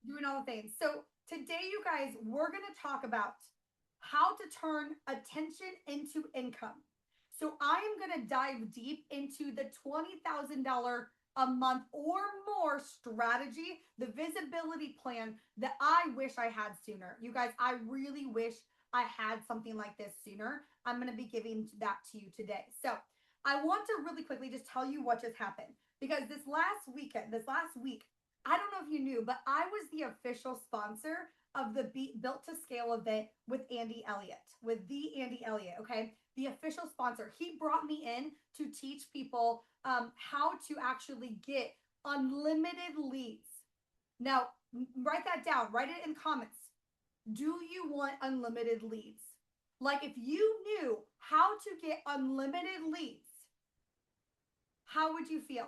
doing all the things. So today, you guys, we're going to talk about how to turn attention into income. So I am going to dive deep into the $20,000 a month or more strategy, the visibility plan that I wish I had sooner. You guys, I really wish I had something like this sooner. I'm going to be giving that to you today. So I want to really quickly just tell you what just happened because this last week, I don't know if you knew, but I was the official sponsor of the Built to Scale event with Andy Elliott, with the Andy Elliott, okay? The official sponsor. He brought me in to teach people how to actually get unlimited leads. Now, write that down, write it in comments. Do you want unlimited leads? Like, if you knew how to get unlimited leads, how would you feel?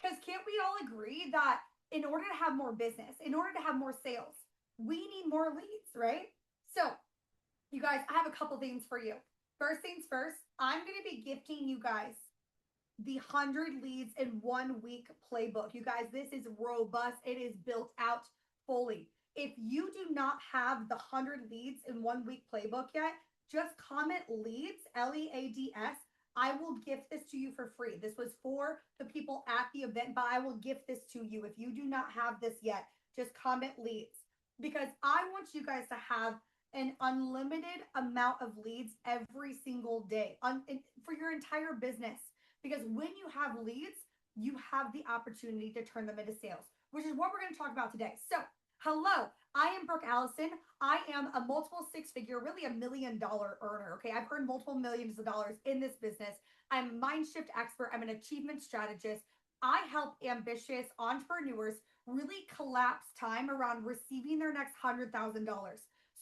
Because can't we all agree that in order to have more business, in order to have more sales, we need more leads, right? So, you guys, I have a couple things for you. First things first, I'm going to be gifting you guys the 100 leads in 1 week playbook. You guys, this is robust. It is built out fully. If you do not have the 100 leads in 1 week playbook yet, just comment leads, LEADS. I will gift this to you for free. This was for the people at the event, but I will gift this to you. If you do not have this yet, just comment leads because I want you guys to have an unlimited amount of leads every single day for your entire business. Because when you have leads, you have the opportunity to turn them into sales, which is what we're going to talk about today. So, hello, I am Brooke Allison. I am a multiple six-figure, really $1 million earner. Okay, I've earned multiple millions of dollars in this business. I'm a mind shift expert. I'm an achievement strategist. I help ambitious entrepreneurs really collapse time around receiving their next $100,000.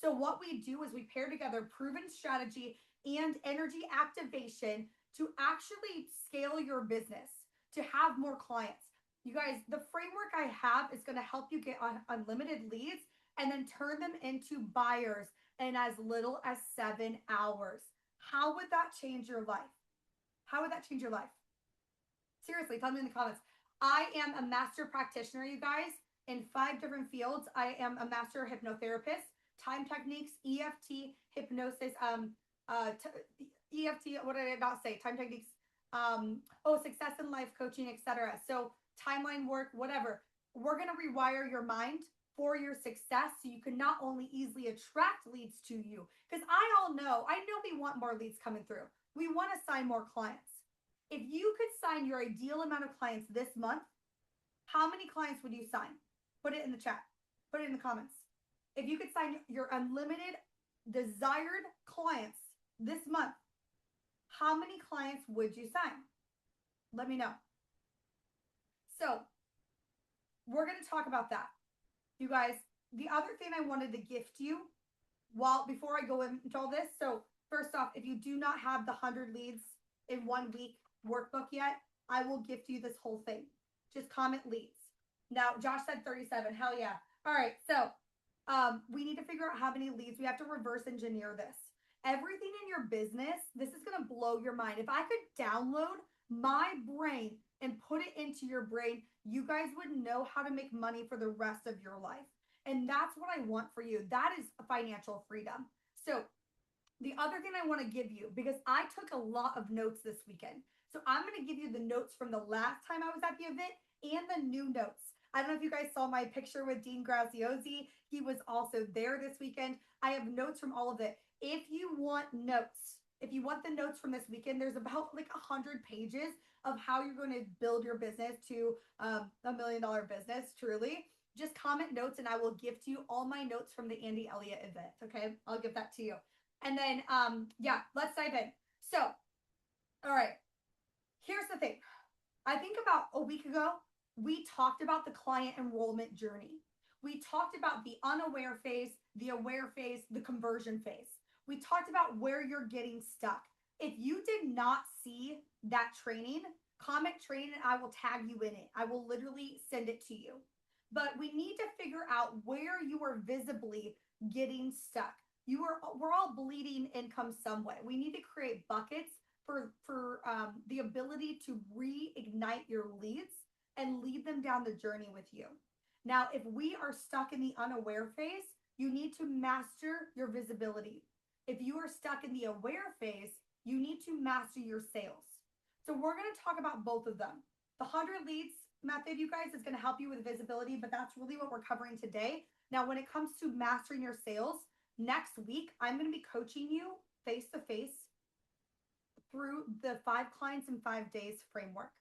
So, what we do is we pair together proven strategy and energy activation to actually scale your business, to have more clients. You guys, the framework I have is going to help you get unlimited leads and then turn them into buyers in as little as 7 hours. How would that change your life? How would that change your life? Seriously, tell me in the comments. I am a master practitioner, you guys, in 5 different fields. I am a master hypnotherapist, time techniques, EFT, hypnosis, EFT, what did I not say? Time techniques, success in life coaching, etc. So timeline work, whatever. We're gonna rewire your mind for your success so you can not only easily attract leads to you, because I know we want more leads coming through. We want to sign more clients. If you could sign your ideal amount of clients this month, how many clients would you sign? Put it in the chat. Put it in the comments. If you could sign your unlimited desired clients this month, how many clients would you sign? Let me know. So, we're going to talk about that. You guys, the other thing I wanted to gift you before I go into all this. So, first off, if you do not have the 100 leads in 1 week workbook yet, I will gift you this whole thing. Just comment leads. Now, Josh said 37. Hell yeah. All right. So, we need to figure out how many leads. We have to reverse engineer this. Everything in your business, this is going to blow your mind. If I could download my brain and put it into your brain, you guys would know how to make money for the rest of your life. And that's what I want for you. That is financial freedom. So, the other thing I want to give you, because I took a lot of notes this weekend. So, I'm going to give you the notes from the last time I was at the event and the new notes. I don't know if you guys saw my picture with Dean Graziosi. He was also there this weekend. I have notes from all of it. If you want notes, if you want the notes from this weekend, there's about like 100 pages of how you're going to build your business to $1 million business, truly. Just comment notes and I will gift you all my notes from the Andy Elliott event. Okay, I'll give that to you. And then, let's dive in. So, all right, here's the thing. I think about a week ago, we talked about the client enrollment journey. We talked about the unaware phase, the aware phase, the conversion phase. We talked about where you're getting stuck. If you did not see that training, comment training and I will tag you in it. I will literally send it to you. But we need to figure out where you are visibly getting stuck. We're all bleeding income some way. We need to create buckets for the ability to reignite your leads and lead them down the journey with you. Now, if we are stuck in the unaware phase, you need to master your visibility. If you are stuck in the aware phase, you need to master your sales. So we're going to talk about both of them. The 100 leads method, you guys, is going to help you with visibility, but that's really what we're covering today. Now, when it comes to mastering your sales, next week, I'm going to be coaching you face to face through the 5 clients in 5 days framework.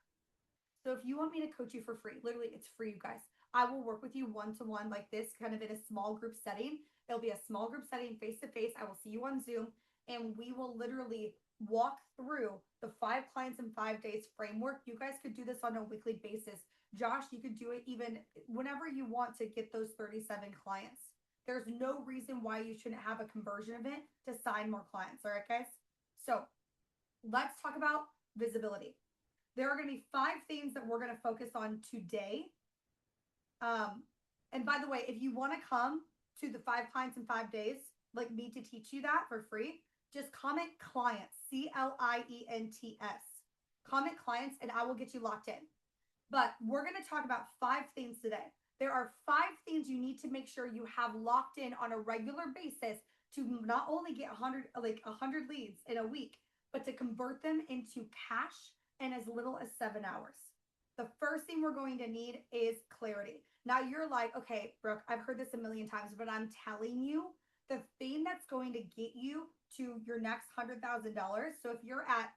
So if you want me to coach you for free, literally it's free, you guys. I will work with you one-to-one like this, kind of in a small group setting. It'll be a small group setting face to face. I will see you on Zoom, and we will literally walk through the 5 clients in 5 days framework. You guys could do this on a weekly basis. Josh, you could do it even whenever you want to get those 37 clients. There's no reason why you shouldn't have a conversion event to sign more clients. All right, guys? So let's talk about visibility. There are going to be 5 things that we're going to focus on today. And by the way, if you want to come to the 5 clients in 5 days, like me to teach you that for free, just comment clients, CLIENTS. Comment clients, and I will get you locked in. But we're going to talk about 5 things today. There are 5 things you need to make sure you have locked in on a regular basis to not only get 100 leads in a week, but to convert them into cash in as little as 7 hours. The first thing we're going to need is clarity. Now you're like, okay, Brooke, I've heard this a million times, but I'm telling you, the thing that's going to get you to your next $100,000. So if you're at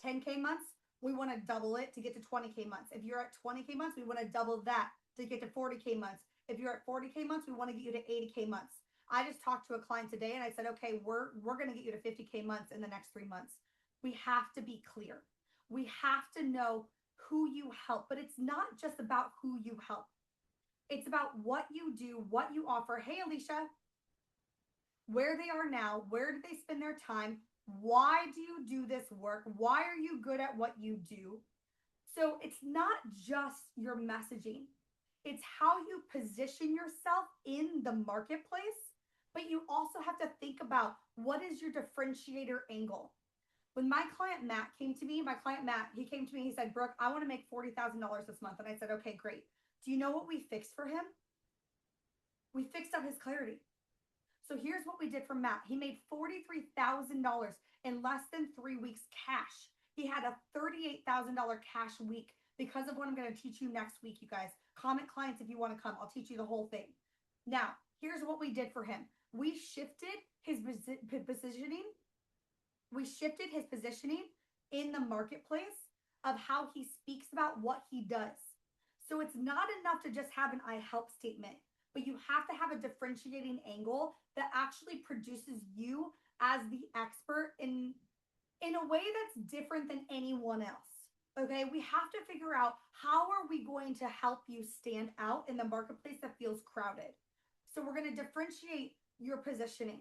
10K months, we want to double it to get to 20K months. If you're at 20K months, we want to double that to get to 40K months. If you're at 40K months, we want to get you to 80K months. I just talked to a client today and I said, okay, we're going to get you to 50K months in the next 3 months. We have to be clear. We have to know who you help, but it's not just about who you help. It's about what you do, what you offer. Hey, Alicia, where they are now, where do they spend their time? Why do you do this work? Why are you good at what you do? So it's not just your messaging. It's how you position yourself in the marketplace, but you also have to think about what is your differentiator angle. When my client Matt came to me, he came to me, he said, Brooke, I want to make $40,000 this month. And I said, okay, great. Do you know what we fixed for him? We fixed up his clarity. So here's what we did for Matt. He made $43,000 in less than 3 weeks cash. He had a $38,000 cash week because of what I'm going to teach you next week, you guys. Comment clients if you want to come. I'll teach you the whole thing. Now, here's what we did for him. We shifted his positioning. We shifted his positioning in the marketplace of how he speaks about what he does. So it's not enough to just have an I help statement, but you have to have a differentiating angle that actually produces you as the expert in a way that's different than anyone else. Okay, we have to figure out how are we going to help you stand out in the marketplace that feels crowded. So we're going to differentiate your positioning.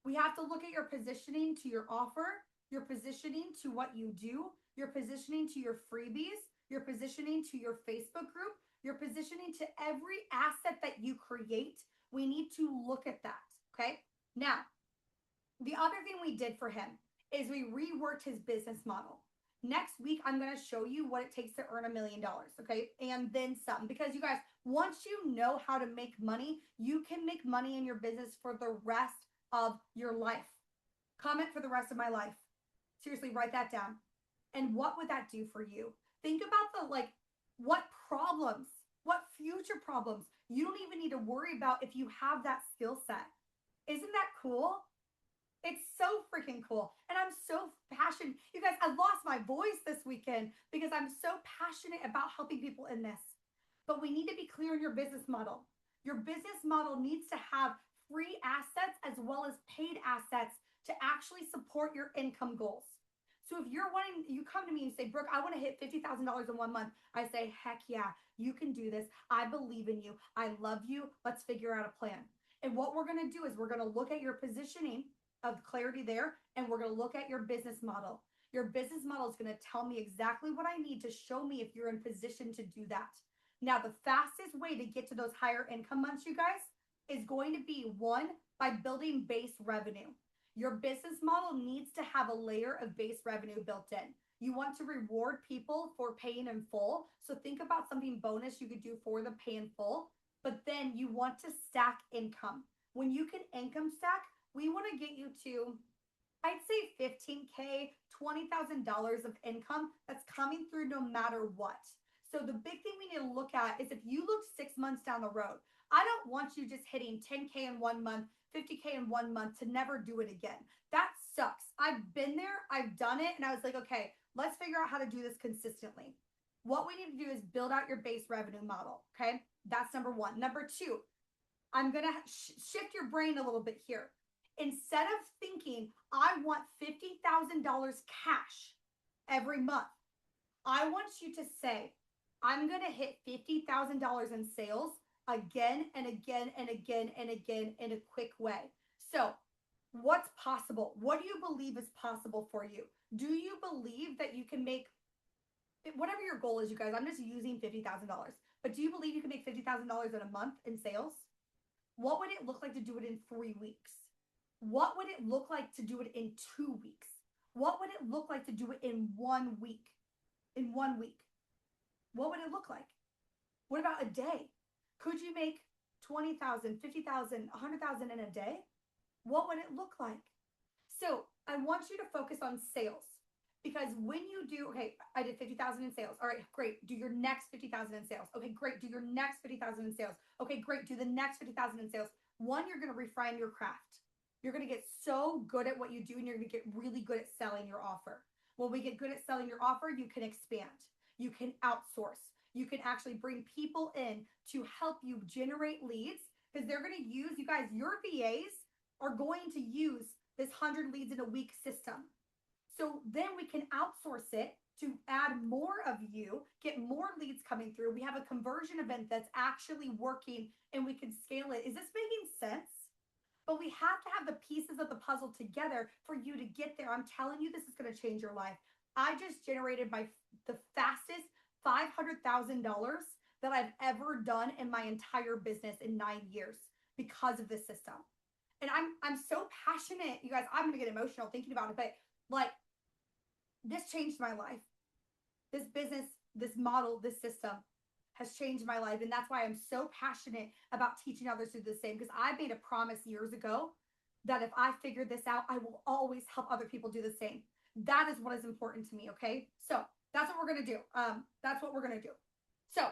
We have to look at your positioning to your offer, your positioning to what you do, your positioning to your freebies, your positioning to your Facebook group, your positioning to every asset that you create. We need to look at that, okay? Now, the other thing we did for him is we reworked his business model. Next week, I'm going to show you what it takes to earn $1 million, okay? And then some. Because you guys, once you know how to make money, you can make money in your business for the rest of your life. Comment for the rest of my life. Seriously, write that down. And what would that do for you? Think about what problems, what future problems you don't even need to worry about if you have that skill set. Isn't that cool? It's so freaking cool. And I'm so passionate. You guys, I lost my voice this weekend because I'm so passionate about helping people in this. But we need to be clear in your business model. Your business model needs to have free assets as well as paid assets to actually support your income goals. So if you're wanting, you come to me and say, Brooke, I want to hit $50,000 in 1 month. I say, heck yeah, you can do this. I believe in you. I love you. Let's figure out a plan. And what we're going to do is we're going to look at your positioning of clarity there, and we're going to look at your business model. Your business model is going to tell me exactly what I need to show me if you're in position to do that. Now, the fastest way to get to those higher income months, you guys, is going to be one, by building base revenue. Your business model needs to have a layer of base revenue built in. You want to reward people for paying in full. So think about something bonus you could do for the pay in full, but then you want to stack income. When you can income stack, we want to get you to, I'd say 15K, $20,000 of income that's coming through no matter what. So the big thing we need to look at is if you look 6 months down the road, I don't want you just hitting 10K in 1 month, 50K in 1 month to never do it again. That sucks. I've been there, I've done it, and I was like, okay, let's figure out how to do this consistently. What we need to do is build out your base revenue model. Okay. That's number one. Number two, I'm going to shift your brain a little bit here. Instead of thinking, I want $50,000 cash every month, I want you to say, I'm going to hit $50,000 in sales again and again and again and again in a quick way. So, what's possible? What do you believe is possible for you? Do you believe that you can make whatever your goal is, you guys? I'm just using $50,000, but do you believe you can make $50,000 in a month in sales? What would it look like to do it in 3 weeks? What would it look like to do it in 2 weeks? What would it look like to do it in 1 week? In 1 week, what would it look like? What about a day? Could you make 20,000, 50,000, 100,000 in a day? What would it look like? So I want you to focus on sales, because when you do, okay, I did 50,000 in sales. All right, great. Do your next 50,000 in sales. Okay, great. Do your next 50,000 in sales. Okay, great. Do the next 50,000 in sales. One, you're going to refine your craft. You're going to get so good at what you do, and you're going to get really good at selling your offer. When we get good at selling your offer, you can expand. You can outsource. You can actually bring people in to help you generate leads, because they're going to use, you guys, your VAs are going to use this 100 leads in a week system. So then we can outsource it to add more of you, get more leads coming through. We have a conversion event that's actually working, and we can scale it. Is this making sense? But we have to have the pieces of the puzzle together for you to get there. I'm telling you, this is going to change your life. I just generated the fastest $500,000 that I've ever done in my entire business in 9 years because of this system. And I'm so passionate, you guys. I'm going to get emotional thinking about it, but like, this changed my life. This business, this model, this system has changed my life. And that's why I'm so passionate about teaching others to do the same, because I made a promise years ago that if I figured this out, I will always help other people do the same. That is what is important to me. Okay. So that's what we're going to do. That's what we're going to do. So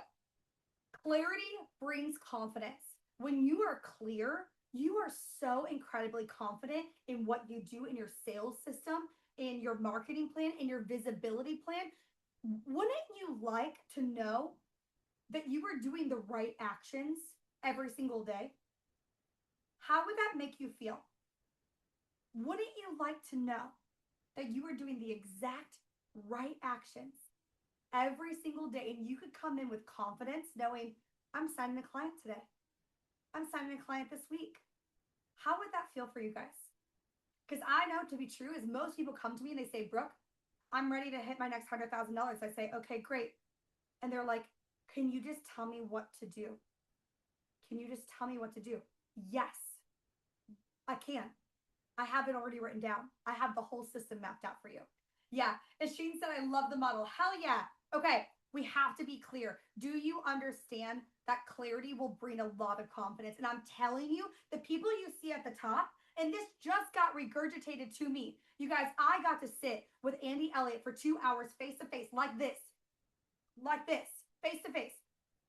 clarity brings confidence. When you are clear, you are so incredibly confident in what you do in your sales system, in your marketing plan, in your visibility plan. Wouldn't you like to know that you are doing the right actions every single day? How would that make you feel? Wouldn't you like to know that you are doing the exact right actions every single day, and you could come in with confidence knowing, I'm signing a client today. I'm signing a client this week. How would that feel for you guys? Because I know to be true is most people come to me and they say, Brooke, I'm ready to hit my next $100,000. I say, okay, great. And they're like, can you just tell me what to do? Can you just tell me what to do? Yes, I can. I have it already written down. I have the whole system mapped out for you. Yeah. And Sheen said, I love the model. Hell yeah. Okay. We have to be clear. Do you understand that clarity will bring a lot of confidence? And I'm telling you, the people you see at the top, and this just got regurgitated to me. You guys, I got to sit with Andy Elliott for 2 hours face to face, like this, face to face.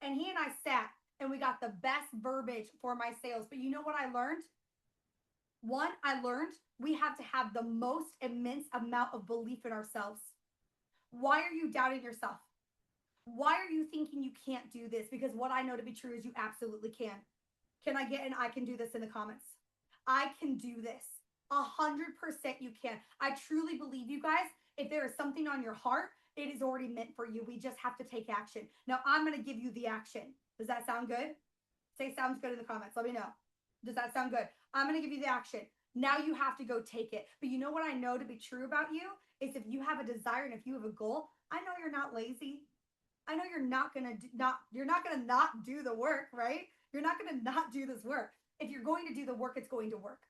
And he and I sat and we got the best verbiage for my sales. But you know what I learned? One, I learned we have to have the most immense amount of belief in ourselves. Why are you doubting yourself? Why are you thinking you can't do this? Because what I know to be true is you absolutely can. Can I get an I can do this in the comments? I can do this. 100% you can. I truly believe, you guys, if there is something on your heart, it is already meant for you. We just have to take action. Now, I'm going to give you the action. Does that sound good? Say sounds good in the comments. Let me know. Does that sound good? I'm going to give you the action. Now you have to go take it. But you know what I know to be true about you is if you have a desire and if you have a goal, I know you're not lazy. I know you're not going to not do the work, right? You're not going to not do this work. If you're going to do the work, it's going to work.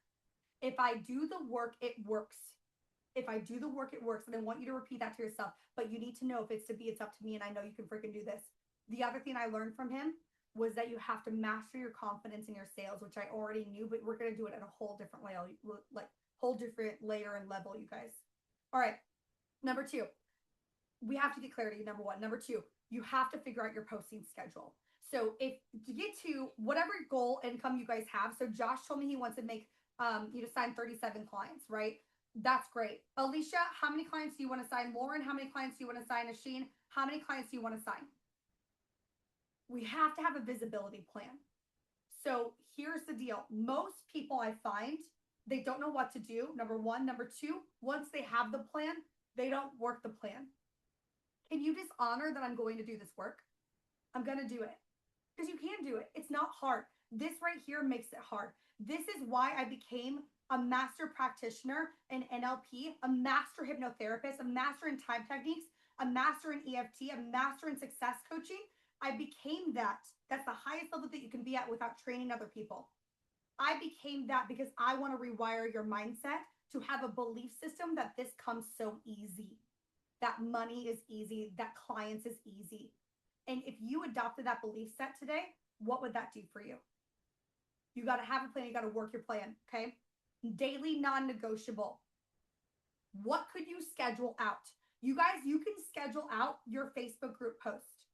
If I do the work, it works. If I do the work, it works. And I want you to repeat that to yourself. But you need to know if it's to be, it's up to me. And I know you can freaking do this. The other thing I learned from him was that you have to master your confidence in your sales, which I already knew, but we're going to do it at a whole different layer, like whole different layer and level, you guys. All right. Number two, we have to get clarity. Number one. Number two, you have to figure out your posting schedule. So if to get to whatever goal income you guys have, so Josh told me he wants to make you to sign 37 clients, right? That's great. Alicia, how many clients do you want to sign? Lauren, how many clients do you want to sign? Asheen, how many clients do you want to sign? We have to have a visibility plan. So here's the deal. Most people I find, they don't know what to do. Number one. Number two, once they have the plan, they don't work the plan. Can you just honor that I'm going to do this work? I'm going to do it because you can do it. It's not hard. This right here makes it hard. This is why I became a master practitioner in NLP, a master hypnotherapist, a master in time techniques, a master in EFT, a master in success coaching. I became that. That's the highest level that you can be at without training other people. I became that because I want to rewire your mindset to have a belief system that this comes so easy, that money is easy, that clients is easy. And if you adopted that belief set today, what would that do for you? You got to have a plan. You got to work your plan. Okay. Daily non-negotiable. What could you schedule out? You guys, you can schedule out your Facebook group post.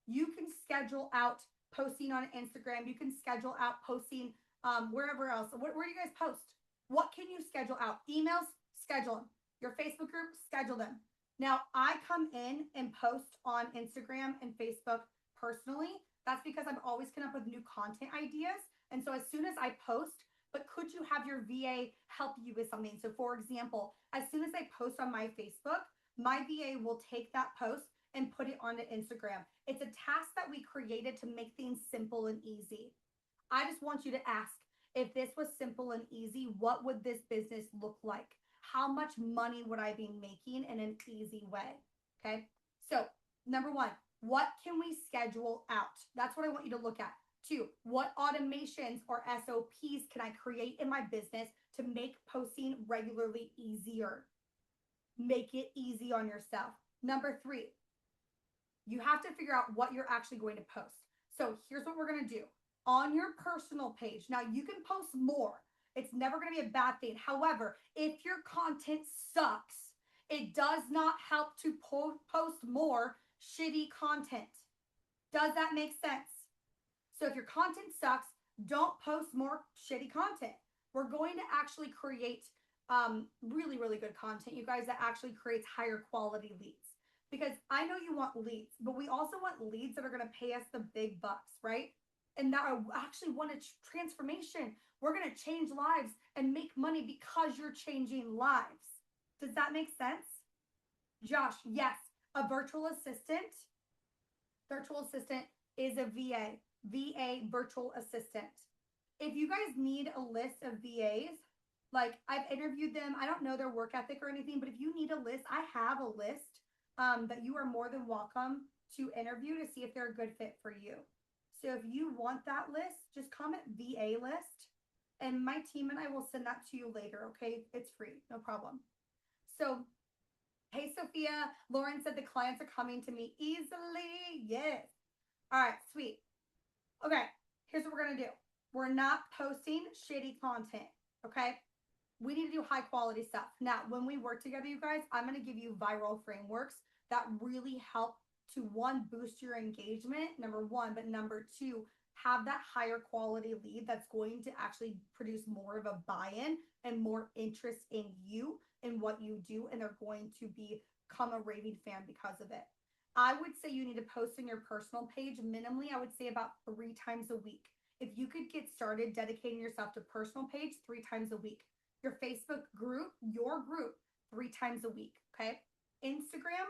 You can schedule out posting on Instagram. You can schedule out posting wherever else. Where do you guys post? What can you schedule out? Emails, schedule them. Your Facebook group, schedule them. Now, I come in and post on Instagram and Facebook personally. That's because I'm always coming up with new content ideas. And so as soon as I post, but could you have your VA help you with something? So for example, as soon as I post on my Facebook, my VA will take that post and put it onto Instagram. It's a task that we created to make things simple and easy. I just want you to ask, if this was simple and easy, what would this business look like? How much money would I be making in an easy way? Okay. So number one, what can we schedule out? That's what I want you to look at. Two, what automations or SOPs can I create in my business to make posting regularly easier? Make it easy on yourself. Number three, you have to figure out what you're actually going to post. So here's what we're going to do. On your personal page, now you can post more. It's never going to be a bad thing. However, if your content sucks, it does not help to post more shitty content. Does that make sense? So if your content sucks, don't post more shitty content. We're going to actually create really, really good content, you guys, that actually creates higher quality leads. Because I know you want leads, but we also want leads that are going to pay us the big bucks, right? And that I actually want a transformation. We're going to change lives and make money because you're changing lives. Does that make sense? Josh, yes, a virtual assistant. Virtual assistant is a VA. VA virtual assistant. If you guys need a list of VAs, like I've interviewed them, I don't know their work ethic or anything, but if you need a list, I have a list that you are more than welcome to interview to see if they're a good fit for you. So if you want that list, just comment VA list and my team and I will send that to you later. Okay. It's free. No problem. So, hey, Sophia, Lauren said the clients are coming to me easily. Yes. All right. Sweet. Okay. Here's what we're going to do. We're not posting shitty content. Okay. We need to do high quality stuff. Now, when we work together, you guys, I'm going to give you viral frameworks that really help to one, boost your engagement, number one, but number two, have that higher quality lead that's going to actually produce more of a buy-in and more interest in you and what you do. And they're going to become a raving fan because of it. I would say you need to post on your personal page minimally, I would say about 3 times a week. If you could get started dedicating yourself to personal page 3 times a week, your Facebook group, your group 3 times a week. Okay. Instagram,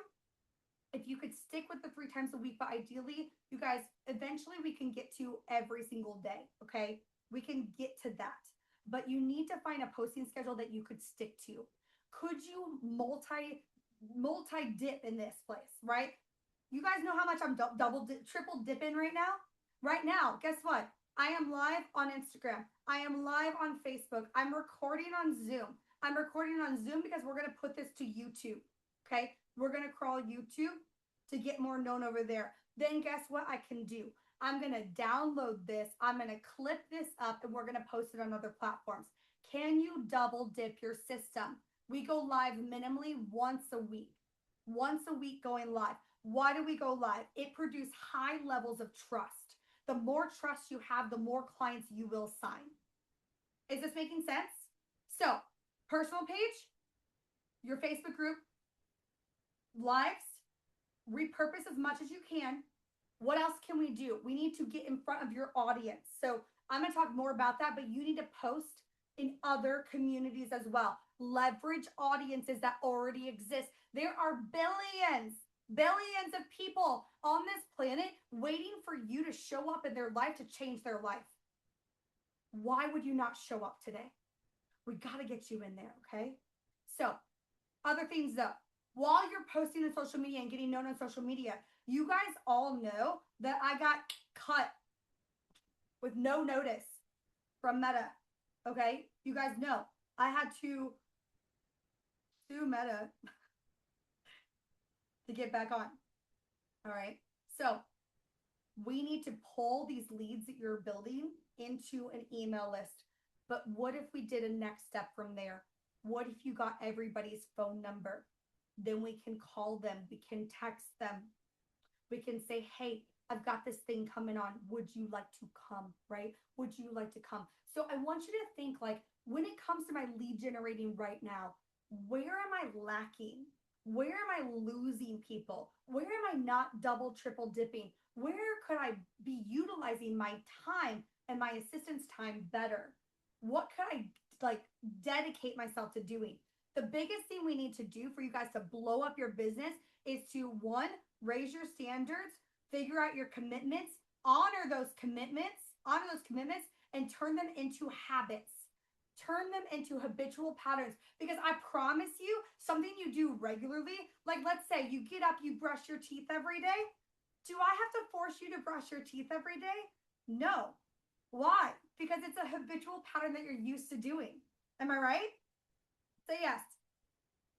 if you could stick with the 3 times a week, but ideally, you guys, eventually we can get to every single day. Okay. We can get to that, but you need to find a posting schedule that you could stick to. Could you multi dip in this place, right? You guys know how much I'm triple dipping right now? Right now, guess what? I am live on Instagram. I am live on Facebook. I'm recording on Zoom. I'm recording on Zoom because we're going to put this to YouTube. Okay. We're going to crawl YouTube to get more known over there. Then guess what I can do? I'm going to download this. I'm going to clip this up and we're going to post it on other platforms. Can you double dip your system? We go live minimally once a week. Once a week going live. Why do we go live? It produces high levels of trust. The more trust you have, the more clients you will sign. Is this making sense? So, personal page, your Facebook group, lives, repurpose as much as you can. What else can we do? We need to get in front of your audience. So I'm going to talk more about that, but you need to post in other communities as well. Leverage audiences that already exist. There are billions of people on this planet waiting for you to show up in their life to change their life. Why would you not show up today? We got to get you in there, okay? So, other things though, while you're posting on social media and getting known on social media, you guys all know that I got cut with no notice from Meta, okay? You guys know I had to sue Meta to get back on, all right? So, we need to pull these leads that you're building into an email list. But what if we did a next step from there? What if you got everybody's phone number? Then we can call them. We can text them. We can say, hey, I've got this thing coming on. Would you like to come, right? Would you like to come? So I want you to think like, when it comes to my lead generating right now, where am I lacking? Where am I losing people? Where am I not double, triple dipping? Where could I be utilizing my time and my assistant's time better? What could I dedicate myself to doing? The biggest thing we need to do for you guys to blow up your business is to, one, raise your standards, figure out your commitments, honor those commitments, and turn them into habits. Turn them into habitual patterns. Because I promise you, something you do regularly, like let's say you get up, you brush your teeth every day. Do I have to force you to brush your teeth every day? No. Why? Because it's a habitual pattern that you're used to doing. Am I right? Say yes.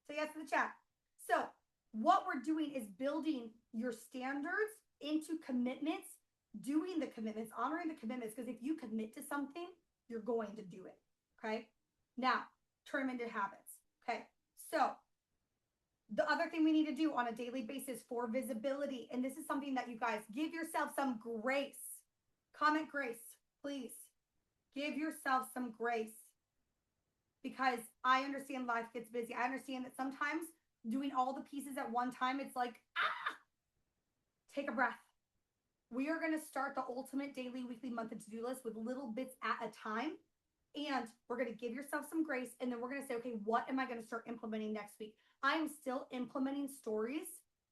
Say yes in the chat. So what we're doing is building your standards into commitments, doing the commitments, honoring the commitments, because if you commit to something, you're going to do it. Okay? Now, turn them into habits. Okay? So the other thing we need to do on a daily basis for visibility, and this is something that you guys give yourself some grace. Comment grace, please. Give yourself some grace, because I understand life gets busy. I understand that sometimes doing all the pieces at one time, it's like, take a breath. We are going to start the ultimate daily, weekly, monthly to-do list with little bits at a time. And we're going to give yourself some grace. And then we're going to say, okay, what am I going to start implementing next week? I'm still implementing stories.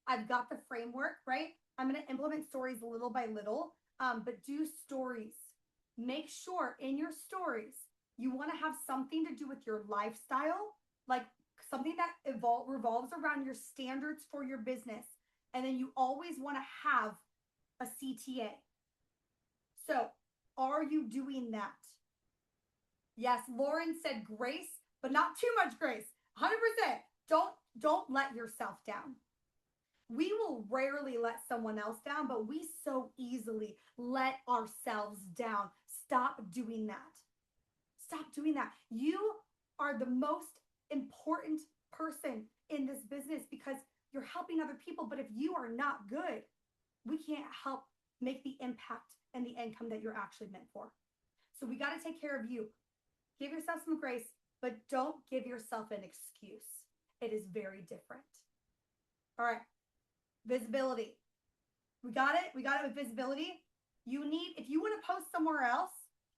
I've got the framework, right? I'm going to implement stories little by little, but do stories. Make sure in your stories, you want to have something to do with your lifestyle, like something that revolves around your standards for your business. And then you always want to have a CTA. So are you doing that? Yes, Lauren said grace, but not too much grace. 100%. Don't let yourself down. We will rarely let someone else down, but we so easily let ourselves down. Stop doing that. Stop doing that. You are the most important person in this business because you're helping other people. But if you are not good, we can't help make the impact and the income that you're actually meant for. So we got to take care of you. Give yourself some grace, but don't give yourself an excuse. It is very different. All right. Visibility. We got it. We got it with visibility. If you want to post somewhere else,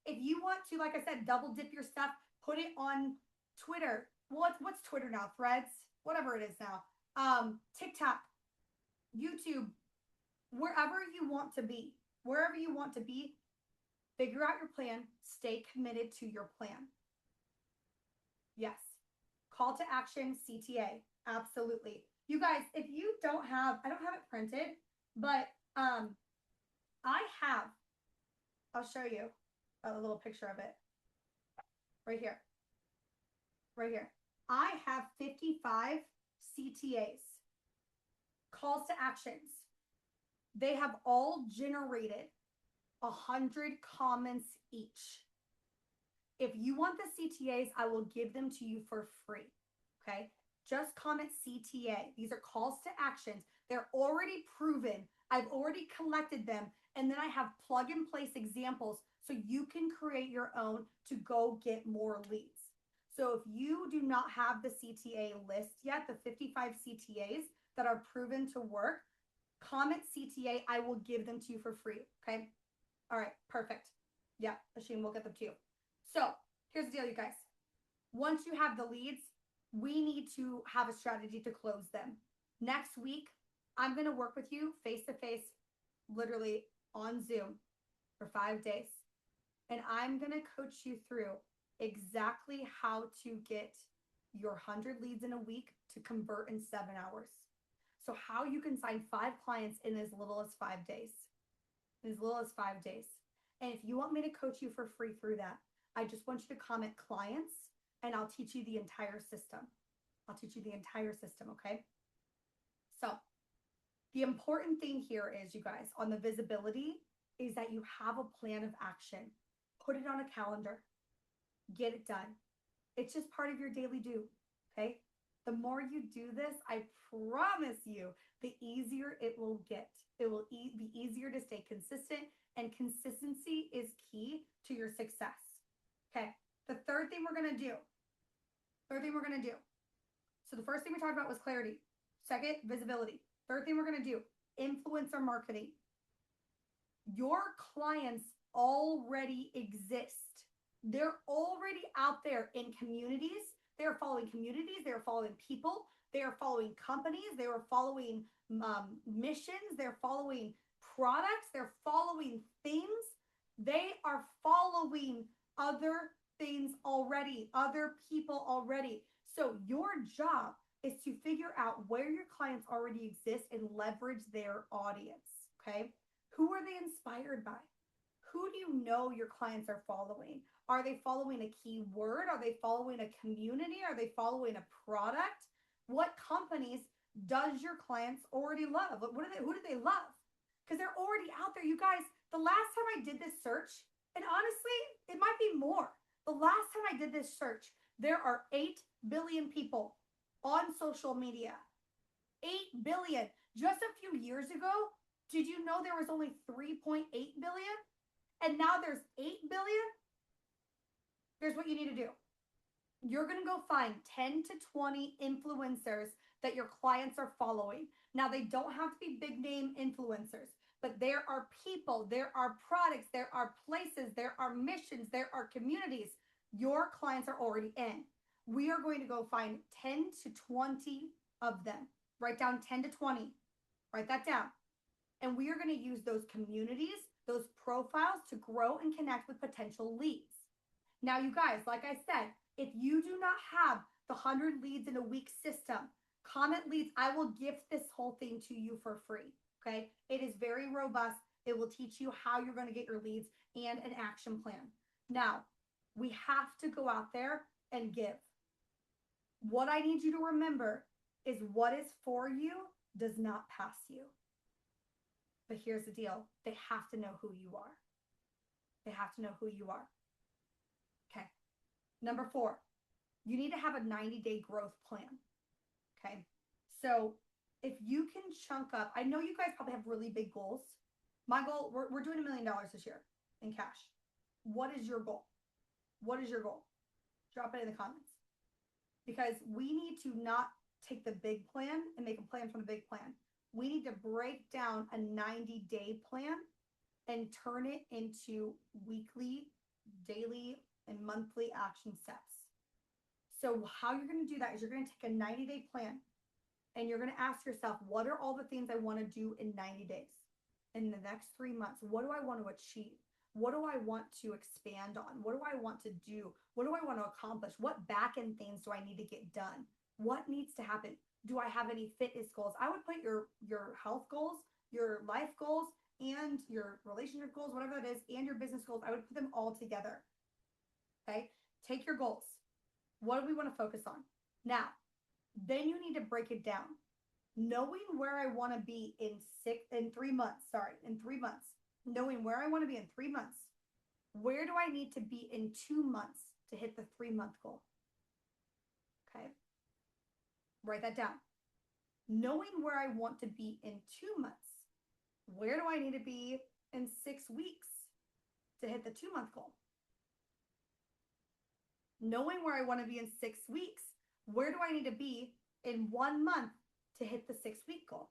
if you want to, like I said, double dip your stuff, put it on Twitter. What's Twitter now? Threads, whatever it is now. TikTok, YouTube, wherever you want to be, figure out your plan, stay committed to your plan. Yes. Call to action, CTA. Absolutely. You guys, if you I don't have it printed, but I'll show you a little picture of it right here. Right here. I have 55 CTAs, calls to actions. They have all generated 100 comments each. If you want the CTAs, I will give them to you for free. Okay. Just comment CTA. These are calls to actions. They're already proven. I've already collected them. And then I have plug and place examples so you can create your own to go get more leads. So if you do not have the CTA list yet, the 55 CTAs that are proven to work, comment CTA. I will give them to you for free. Okay. All right. Perfect. Yeah. Ashim will get them to you. So here's the deal, you guys. Once you have the leads, we need to have a strategy to close them. Next week, I'm going to work with you face to face, literally on Zoom for 5 days. And I'm going to coach you through exactly how to get your 100 leads in a week to convert in 7 hours. So how you can sign 5 clients in as little as 5 days. As little as 5 days. And if you want me to coach you for free through that, I just want you to comment clients and I'll teach you the entire system. I'll teach you the entire system, okay? So the important thing here is, you guys, on the visibility is that you have a plan of action. Put it on a calendar. Get it done. It's just part of your daily do, okay? The more you do this, I promise you, the easier it will get. It will be easier to stay consistent, and consistency is key to your success. Okay, the third thing we're going to do. So the first thing we talked about was clarity. Second, visibility. Third thing we're going to do, influencer marketing. Your clients already exist. They're already out there in communities. They're following communities. They're following people. They are following companies. They are following missions. They're following products. They're following things. They are following other things already, other people already. So your job is to figure out where your clients already exist and leverage their audience. Okay. Who are they inspired by? Who do you know your clients are following? Are they following a keyword? Are they following a community? Are they following a product? What companies does your clients already love? Who do they love? Because they're already out there. You guys, the last time I did this search, and honestly, it might be more. The last time I did this search, there are 8 billion people on social media. 8 billion. Just a few years ago, did you know there was only 3.8 billion? And now there's 8 billion? Here's what you need to do. You're going to go find 10 to 20 influencers that your clients are following. Now, they don't have to be big name influencers, but there are people, there are products, there are places, there are missions, there are communities your clients are already in. We are going to go find 10 to 20 of them. Write down 10 to 20. Write that down. And we are going to use those communities, those profiles to grow and connect with potential leads. Now, you guys, like I said, if you do not have the 100 leads in a week system, comment leads, I will gift this whole thing to you for free. Okay. It is very robust. It will teach you how you're going to get your leads and an action plan. Now, we have to go out there and give. What I need you to remember is what is for you does not pass you. But here's the deal. They have to know who you are. They have to know who you are. Okay. Number 4, you need to have a 90-day growth plan. Okay. So if you can chunk up, I know you guys probably have really big goals. My goal, we're doing $1 million this year in cash. What is your goal? What is your goal? Drop it in the comments. Because we need to not take the big plan and make a plan from the big plan. We need to break down a 90-day plan and turn it into weekly, daily, and monthly action steps. So how you're going to do that is you're going to take a 90-day plan and you're going to ask yourself, what are all the things I want to do in 90 days? In the next 3 months, what do I want to achieve? What do I want to expand on? What do I want to do? What do I want to accomplish? What back-end things do I need to get done? What needs to happen? Do I have any fitness goals? I would put your health goals, your life goals, and your relationship goals, whatever that is, and your business goals. I would put them all together. Okay? Take your goals. What do we want to focus on? Now, then you need to break it down. Knowing where I want to be in 3 months, in 3 months, knowing where I want to be in 3 months, where do I need to be in 2 months to hit the 3 month goal? Okay, write that down. Knowing where I want to be in 2 months, where do I need to be in 6 weeks to hit the 2 month goal? Knowing where I want to be in 6 weeks, where do I need to be in 1 month to hit the 6 week goal?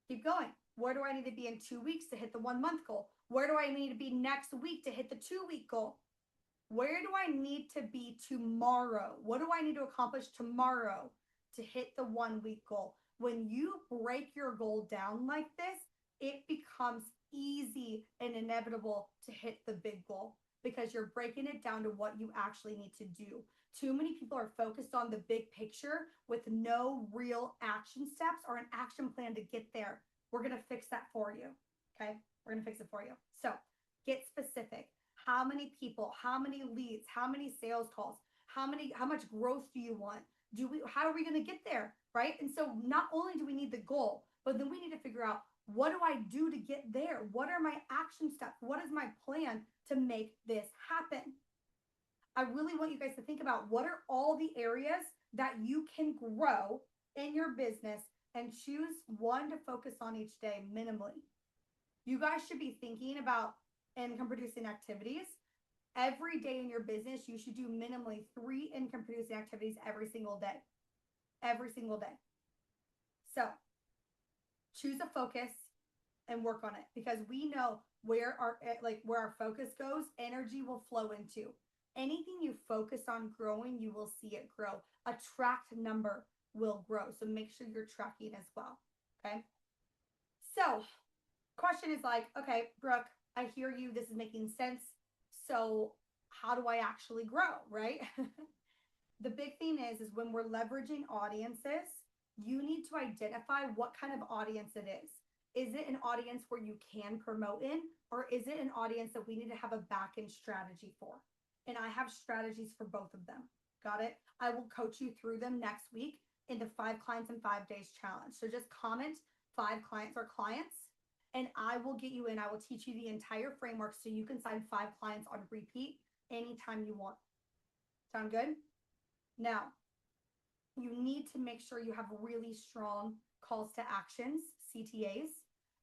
Keep going. Where do I need to be in 2 weeks to hit the 1 month goal? Where do I need to be next week to hit the 2 week goal? Where do I need to be tomorrow? What do I need to accomplish tomorrow to hit the 1 week goal? When you break your goal down like this, it becomes easy and inevitable to hit the big goal because you're breaking it down to what you actually need to do. Too many people are focused on the big picture with no real action steps or an action plan to get there. We're going to fix that for you. Okay? We're going to fix it for you. So get specific. How many people, how many leads, how many sales calls, how much growth do you want? How are we going to get there? Right? And so not only do we need the goal, but then we need to figure out, what do I do to get there? What are my action steps? What is my plan to make this happen? I really want you guys to think about, what are all the areas that you can grow in your business, and choose one to focus on each day minimally. You guys should be thinking about income producing activities. Every day in your business, you should do minimally 3 income producing activities every single day. Every single day. So choose a focus and work on it, because we know where our focus goes, energy will flow into. Anything you focus on growing, you will see it grow. A tracked number will grow. So make sure you're tracking as well. Okay. So question is like, okay, Brooke, I hear you. This is making sense. So how do I actually grow? Right. The big thing is when we're leveraging audiences, you need to identify what kind of audience it is. Is it an audience where you can promote in, or is it an audience that we need to have a back end strategy for? And I have strategies for both of them. Got it? I will coach you through them next week in the 5 clients in 5 days challenge. So just comment 5 clients or clients, and I will get you in. I will teach you the entire framework so you can sign 5 clients on repeat anytime you want. Sound good? Now, you need to make sure you have really strong calls to actions, CTAs,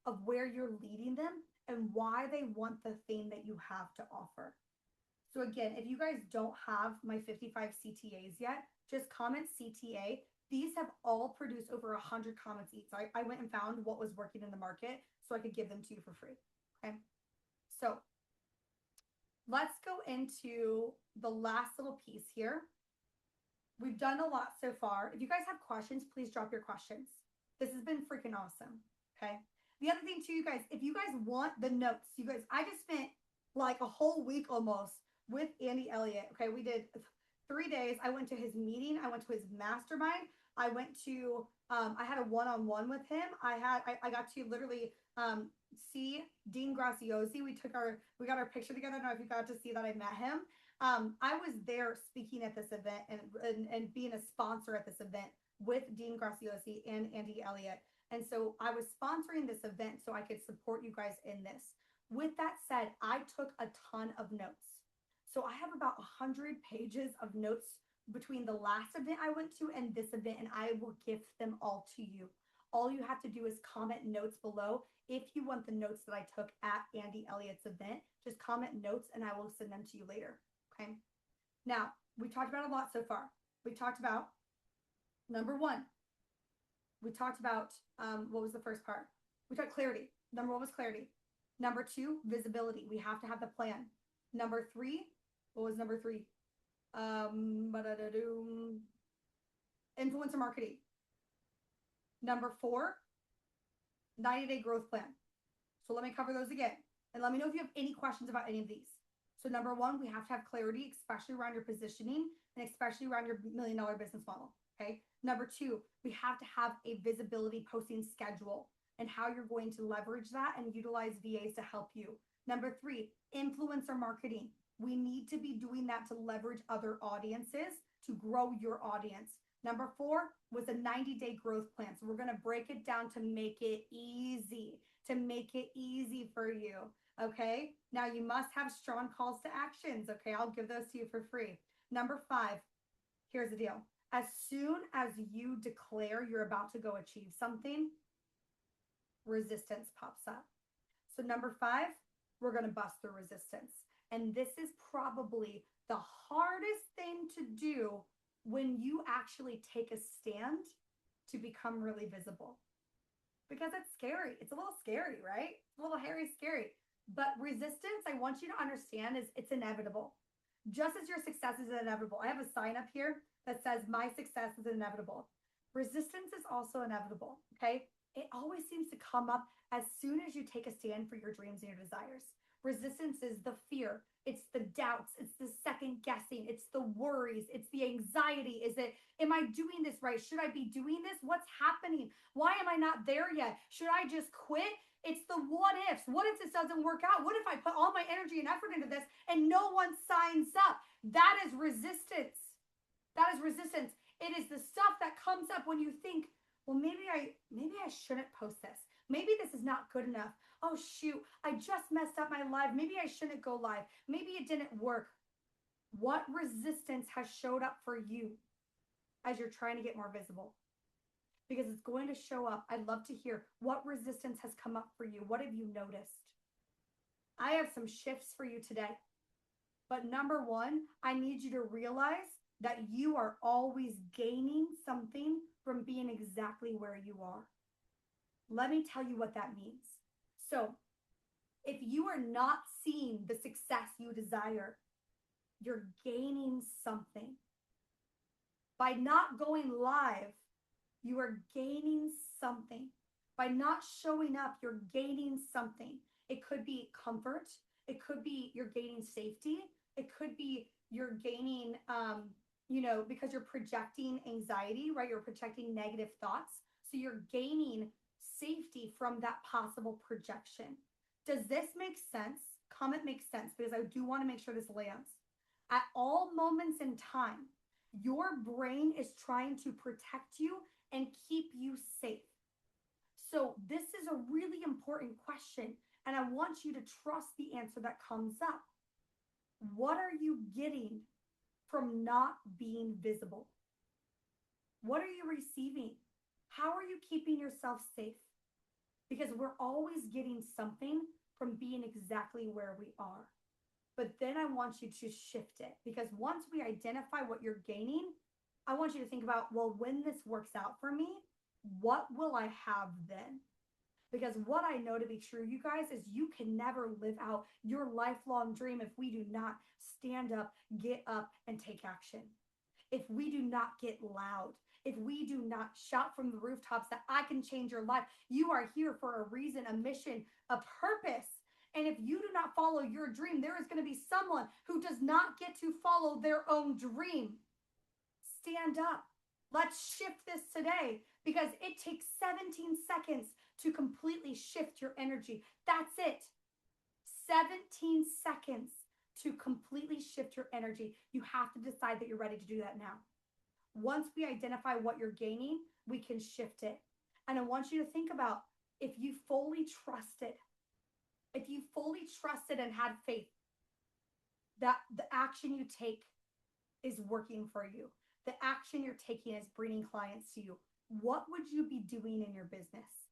of where you're leading them and why they want the thing that you have to offer. So again, if you guys don't have my 55 CTAs yet, just comment CTA. These have all produced over 100 comments each. I went and found what was working in the market so I could give them to you for free. Okay. So let's go into the last little piece here. We've done a lot so far. If you guys have questions, please drop your questions. This has been freaking awesome. Okay. The other thing too, you guys, if you guys want the notes, you guys, I just spent like a whole week almost with Andy Elliott. Okay. We did 3 days. I went to his meeting. I went to his mastermind. I went to, I had a one-on-one with him. I got to literally see Dean Graziosi. We got our picture together. I don't know if you got to see that. I met him. I was there speaking at this event and being a sponsor at this event with Dean Graziosi and Andy Elliott. And so I was sponsoring this event so I could support you guys in this. With that said, I took a ton of notes. So I have about 100 pages of notes between the last event I went to and this event, and I will gift them all to you. All you have to do is comment notes below. If you want the notes that I took at Andy Elliott's event, just comment notes and I will send them to you later. Okay. Now, we talked about a lot so far. We talked about number 1. We talked about what was the first part? We talked clarity. Number 1 was clarity. Number 2, visibility. We have to have the plan. Number 3, what was number 3? Influencer marketing. Number 4, 90-day growth plan. So let me cover those again. And let me know if you have any questions about any of these. So number 1, we have to have clarity, especially around your positioning and especially around your $1 million business model. Okay. Number 2, we have to have a visibility posting schedule and how you're going to leverage that and utilize VAs to help you. Number 3, influencer marketing. We need to be doing that to leverage other audiences to grow your audience. Number 4 was a 90-day growth plan. So we're going to break it down to make it easy, for you. Okay. Now you must have strong calls to actions. Okay. I'll give those to you for free. Number 5, here's the deal. As soon as you declare you're about to go achieve something, resistance pops up. So number 5, we're going to bust through resistance. And this is probably the hardest thing to do when you actually take a stand to become really visible. Because it's scary. It's a little scary, right? It's a little hairy, scary. But resistance, I want you to understand, is it's inevitable. Just as your success is inevitable. I have a sign up here that says, my success is inevitable. Resistance is also inevitable, okay? It always seems to come up as soon as you take a stand for your dreams and your desires. Resistance is the fear. It's the doubts. It's the second guessing. It's the worries. It's the anxiety. Is it, am I doing this right? Should I be doing this? What's happening? Why am I not there yet? Should I just quit? It's the what ifs. What if this doesn't work out? What if I put all my energy and effort into this and no one signs up? That is resistance. That is resistance. It is the stuff that comes up when you think, well, maybe I shouldn't post this. Maybe this is not good enough. Oh, shoot, I just messed up my live. Maybe I shouldn't go live. Maybe it didn't work. What resistance has showed up for you as you're trying to get more visible? Because it's going to show up. I'd love to hear what resistance has come up for you. What have you noticed? I have some shifts for you today. But number 1, I need you to realize that you are always gaining something from being exactly where you are. Let me tell you what that means. So if you are not seeing the success you desire, you're gaining something. By not going live, you are gaining something. By not showing up, you're gaining something. It could be comfort. It could be you're gaining safety. It could be you're gaining, because you're projecting anxiety, right? You're projecting negative thoughts. So you're gaining safety from that possible projection. Does this make sense? Comment makes sense, because I do want to make sure this lands. At all moments in time, your brain is trying to protect you and keep you safe. So this is a really important question, and I want you to trust the answer that comes up. What are you getting from not being visible? What are you receiving? How are you keeping yourself safe? Because we're always getting something from being exactly where we are. But then I want you to shift it, because once we identify what you're gaining, I want you to think about, well, when this works out for me, what will I have then? Because what I know to be true, you guys, is you can never live out your lifelong dream if we do not stand up, get up, and take action. If we do not get loud, if we do not shout from the rooftops that I can change your life. You are here for a reason, a mission, a purpose. And if you do not follow your dream, there is going to be someone who does not get to follow their own dream. Stand up. Let's shift this today, because it takes 17 seconds to completely shift your energy. That's it. 17 seconds to completely shift your energy. You have to decide that you're ready to do that now. Once we identify what you're gaining, we can shift it. And I want you to think about, if you fully trusted and had faith that the action you take is working for you, the action you're taking is bringing clients to you, what would you be doing in your business?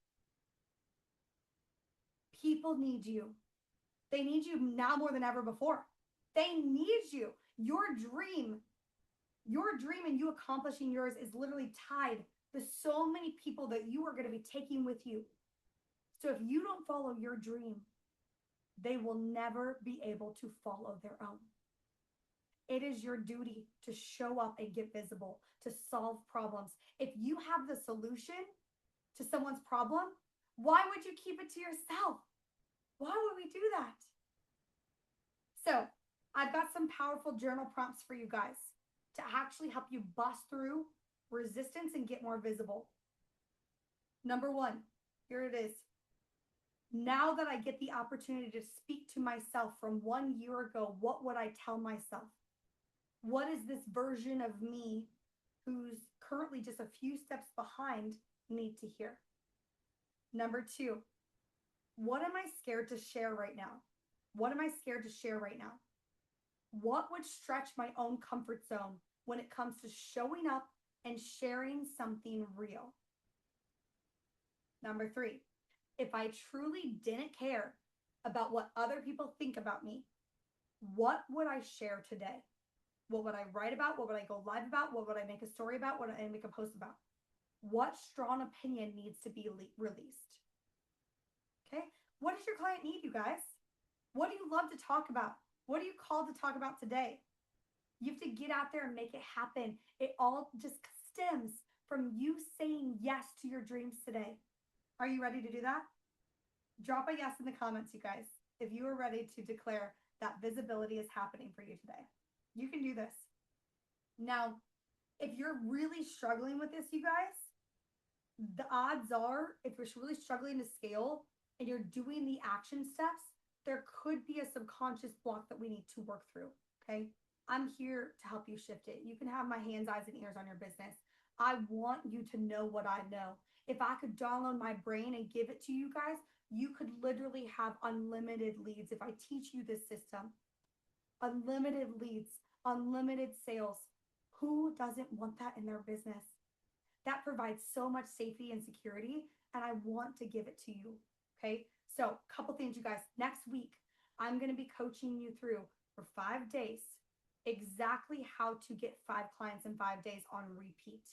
People need you. They need you now more than ever before. They need you. Your dream and you accomplishing yours is literally tied to so many people that you are going to be taking with you. So if you don't follow your dream, they will never be able to follow their own. It is your duty to show up and get visible, to solve problems. If you have the solution to someone's problem, why would you keep it to yourself? Why would we do that? So I've got some powerful journal prompts for you guys to actually help you bust through resistance and get more visible. Number 1, here it is. Now that I get the opportunity to speak to myself from 1 year ago, what would I tell myself? What is this version of me who's currently just a few steps behind need to hear? Number two, what am I scared to share right now? What am I scared to share right now? What would stretch my own comfort zone when it comes to showing up and sharing something real? Number three, if I truly didn't care about what other people think about me, what would I share today? What would I write about? What would I go live about? What would I make a story about? What would I make a post about? What strong opinion needs to be released? Okay. What does your client need, you guys? What do you love to talk about? What are you called to talk about today? You have to get out there and make it happen. It all just stems from you saying yes to your dreams today. Are you ready to do that? Drop a yes in the comments, you guys, if you are ready to declare that visibility is happening for you today. You can do this. Now, if you're really struggling with this, you guys, the odds are, if you're really struggling to scale and you're doing the action steps, there could be a subconscious block that we need to work through. Okay. I'm here to help you shift it. You can have my hands, eyes, and ears on your business. I want you to know what I know. If I could download my brain and give it to you guys, you could literally have unlimited leads. If I teach you this system, unlimited leads, unlimited sales. Who doesn't want that in their business? That provides so much safety and security, and I want to give it to you. Okay. So, a couple things, you guys. Next week, I'm going to be coaching you through for 5 days exactly how to get 5 clients in 5 days on repeat.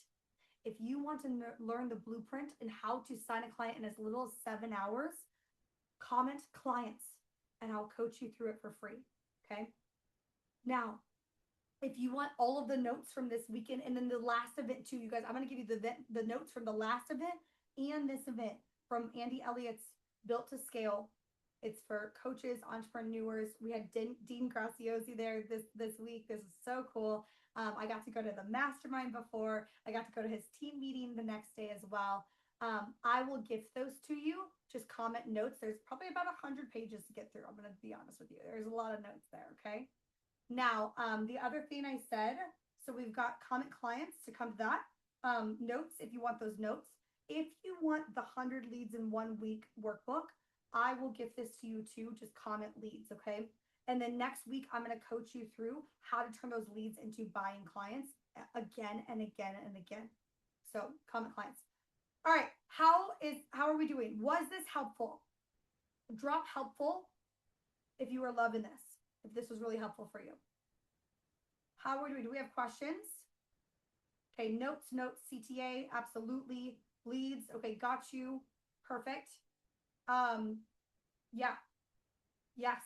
If you want to learn the blueprint and how to sign a client in as little as 7 hours, comment clients and I'll coach you through it for free. Okay. Now, if you want all of the notes from this weekend and then the last event too, you guys, I'm going to give you the notes from the last event and this event from Andy Elliott's Built to Scale. It's for coaches, entrepreneurs. We had Dean Graziosi there this week. This is so cool. I got to go to the mastermind before. I got to go to his team meeting the next day as well. I will gift those to you. Just comment notes. There's probably about 100 pages to get through. I'm going to be honest with you. There's a lot of notes there, okay? Now, the other thing I said, so we've got comment clients to come to that. Notes, if you want those notes. If you want the 100 leads in 1 week workbook, I will gift this to you too. Just comment leads, okay? And then next week, I'm going to coach you through how to turn those leads into buying clients again and again and again. So comment clients. All right, how are we doing? Was this helpful? Drop helpful if you are loving this, if this was really helpful for you. How are we doing? Do we have questions? Okay, notes, CTA, absolutely. Leads, okay, got you. Perfect. Yeah. Yes,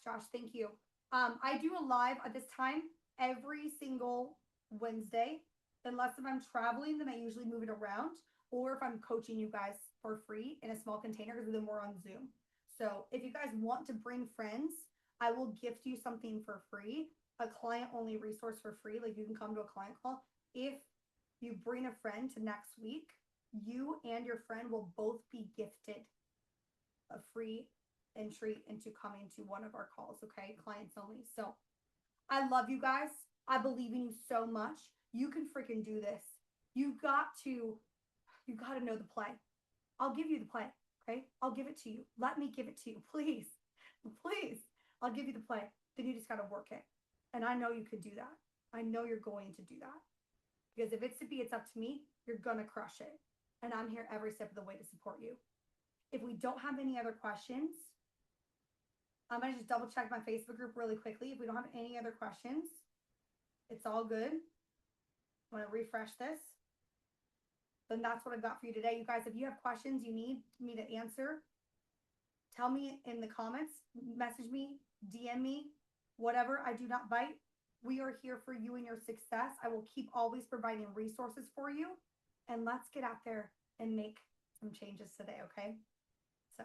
Josh, thank you. I do a live at this time every single Wednesday, unless if I'm traveling, then I usually move it around, or if I'm coaching you guys for free in a small container, because then we're on Zoom. So if you guys want to bring friends, I will gift you something for free, a client-only resource for free. Like you can come to a client call. If you bring a friend to next week, you and your friend will both be gifted a free entry into coming to one of our calls, okay? Clients only. So I love you guys. I believe in you so much. You can freaking do this. You got to know the play. I'll give you the play, okay? I'll give it to you. Let me give it to you, please. Please. I'll give you the play. Then you just got to work it. And I know you could do that. I know you're going to do that. Because if it's to be, it's up to me. You're going to crush it. And I'm here every step of the way to support you. If we don't have any other questions, I'm going to just double check my Facebook group really quickly. If we don't have any other questions, it's all good. I'm going to refresh this. Then that's what I've got for you today. You guys, if you have questions you need me to answer, tell me in the comments, message me, DM me, whatever. I do not bite. We are here for you and your success. I will keep always providing resources for you. And let's get out there and make some changes today, okay? So